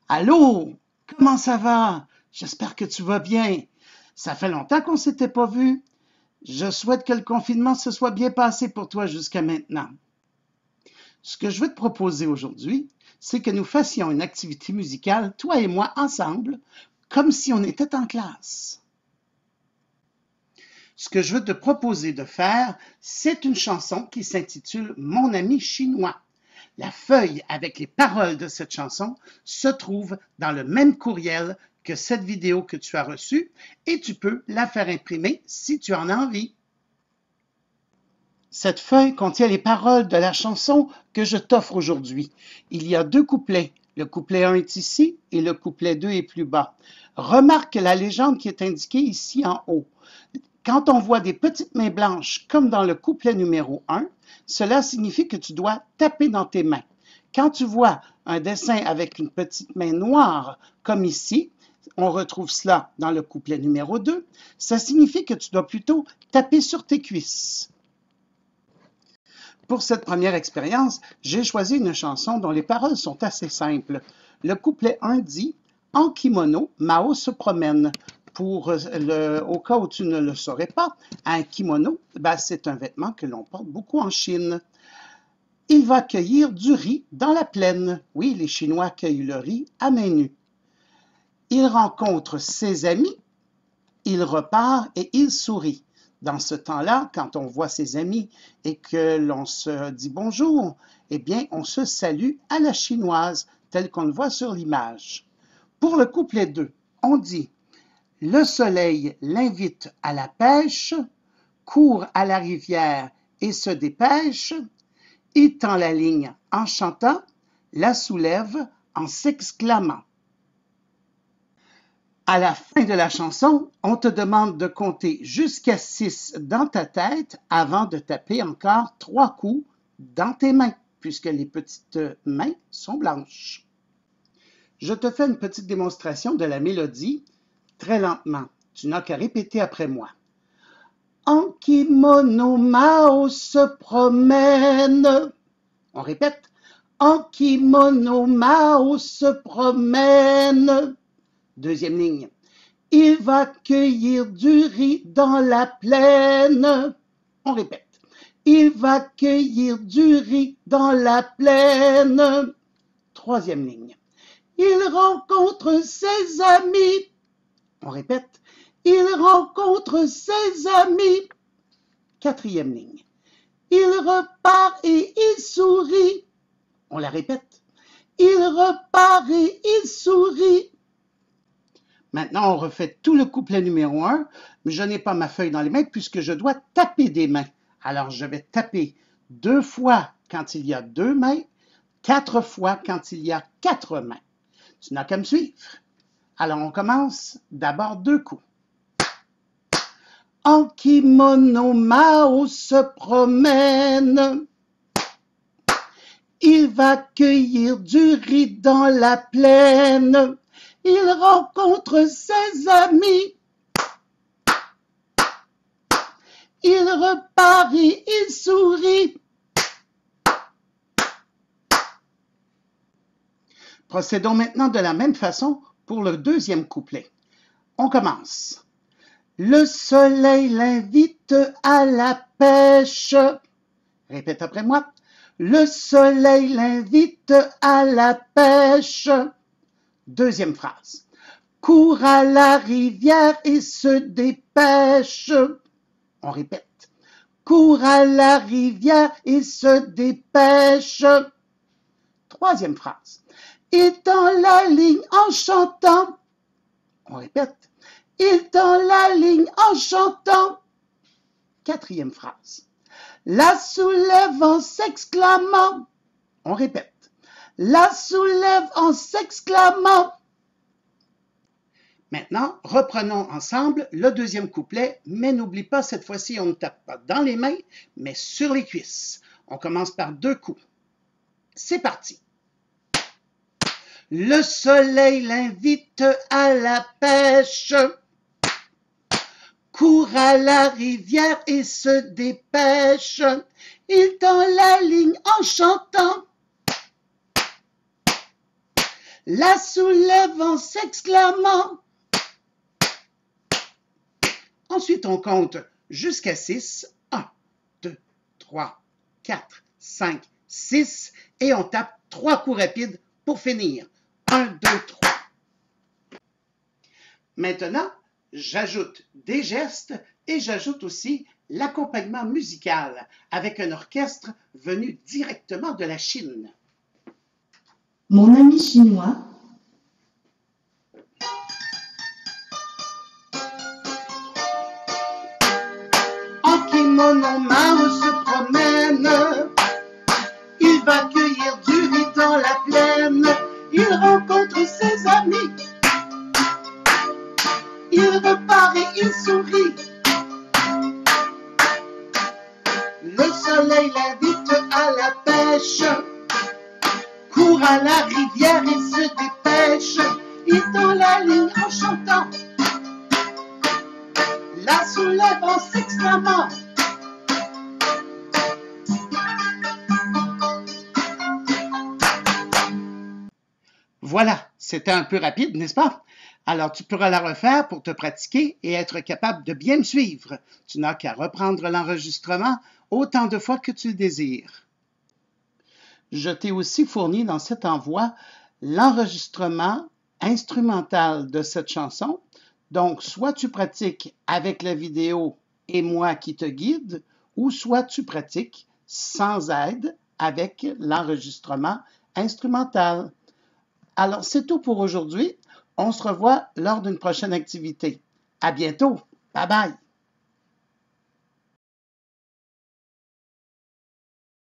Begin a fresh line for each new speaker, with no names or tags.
Allô, comment ça va? J'espère que tu vas bien. Ça fait longtemps qu'on ne s'était pas vu. Je souhaite que le confinement se soit bien passé pour toi jusqu'à maintenant. Ce que je veux te proposer aujourd'hui, c'est que nous fassions une activité musicale, toi et moi, ensemble, comme si on était en classe. Ce que je veux te proposer de faire, c'est une chanson qui s'intitule Mon ami chinois. La feuille avec les paroles de cette chanson se trouve dans le même courriel que cette vidéo que tu as reçue et tu peux la faire imprimer si tu en as envie. Cette feuille contient les paroles de la chanson que je t'offre aujourd'hui. Il y a deux couplets. Le couplet 1 est ici et le couplet 2 est plus bas. Remarque la légende qui est indiquée ici en haut. Quand on voit des petites mains blanches comme dans le couplet numéro 1, cela signifie que tu dois taper dans tes mains. Quand tu vois un dessin avec une petite main noire comme ici, on retrouve cela dans le couplet numéro 2, ça signifie que tu dois plutôt taper sur tes cuisses. Pour cette première expérience, j'ai choisi une chanson dont les paroles sont assez simples. Le couplet 1 dit « En kimono, Mao se promène ». Au cas où tu ne le saurais pas, un kimono, c'est un vêtement que l'on porte beaucoup en Chine. Il va cueillir du riz dans la plaine. Oui, les Chinois cueillent le riz à main nue. Il rencontre ses amis, il repart et il sourit. Dans ce temps-là, quand on voit ses amis et que l'on se dit bonjour, eh bien, on se salue à la chinoise, tel qu'on le voit sur l'image. Pour le couplet 2, on dit « Le soleil l'invite à la pêche, court à la rivière et se dépêche, il tend la ligne en chantant, la soulève en s'exclamant. » À la fin de la chanson, on te demande de compter jusqu'à 6 dans ta tête avant de taper encore 3 coups dans tes mains, puisque les petites mains sont blanches. Je te fais une petite démonstration de la mélodie très lentement. Tu n'as qu'à répéter après moi. En kimono, Mao se promène. On répète. En kimono, Mao se promène. Deuxième ligne. Il va cueillir du riz dans la plaine. On répète. Il va cueillir du riz dans la plaine. Troisième ligne. Il rencontre ses amis. On répète. Il rencontre ses amis. Quatrième ligne. Il repart et il sourit. On la répète. Il repart et il sourit. Maintenant, on refait tout le couplet numéro 1, mais je n'ai pas ma feuille dans les mains puisque je dois taper des mains. Alors, je vais taper 2 fois quand il y a 2 mains, 4 fois quand il y a 4 mains. Tu n'as qu'à me suivre. Alors, on commence d'abord 2 coups. En kimono, Mao se promène. Il va cueillir du riz dans la plaine. Il rencontre ses amis. Il repart et il sourit. Procédons maintenant de la même façon pour le deuxième couplet. On commence. Le soleil l'invite à la pêche. Répète après moi. Le soleil l'invite à la pêche. Deuxième phrase. Court à la rivière et se dépêche. On répète. Court à la rivière et se dépêche. Troisième phrase. Il tend la ligne en chantant. On répète. Il tend la ligne en chantant. Quatrième phrase. La soulève en s'exclamant. On répète. La soulève en s'exclamant. Maintenant, reprenons ensemble le deuxième couplet, mais n'oublie pas, cette fois-ci, on ne tape pas dans les mains, mais sur les cuisses. On commence par 2 coups. C'est parti. Le soleil l'invite à la pêche. Court à la rivière et se dépêche. Il tend la ligne en chantant. la soulève en s'exclamant. Ensuite, on compte jusqu'à 6. 1, 2, 3, 4, 5, 6. Et on tape 3 coups rapides pour finir. 1, 2, 3. Maintenant, j'ajoute des gestes et j'ajoute aussi l'accompagnement musical avec un orchestre venu directement de la Chine.
Mon ami chinois.
En kimono, Mao se promène. Il va cueillir du riz dans la plaine. Il rencontre ses amis. Il repart et il sourit. Le soleil l'invite à la pêche. Court à la rivière et se dépêche. Il tend la ligne en chantant. La soulève en s'exclamant. Voilà, c'était un peu rapide, n'est-ce pas? Alors, tu pourras la refaire pour te pratiquer et être capable de bien me suivre. Tu n'as qu'à reprendre l'enregistrement autant de fois que tu le désires. Je t'ai aussi fourni dans cet envoi l'enregistrement instrumental de cette chanson. Donc, soit tu pratiques avec la vidéo et moi qui te guide, ou soit tu pratiques sans aide avec l'enregistrement instrumental. Alors, c'est tout pour aujourd'hui. On se revoit lors d'une prochaine activité. À bientôt. Bye bye.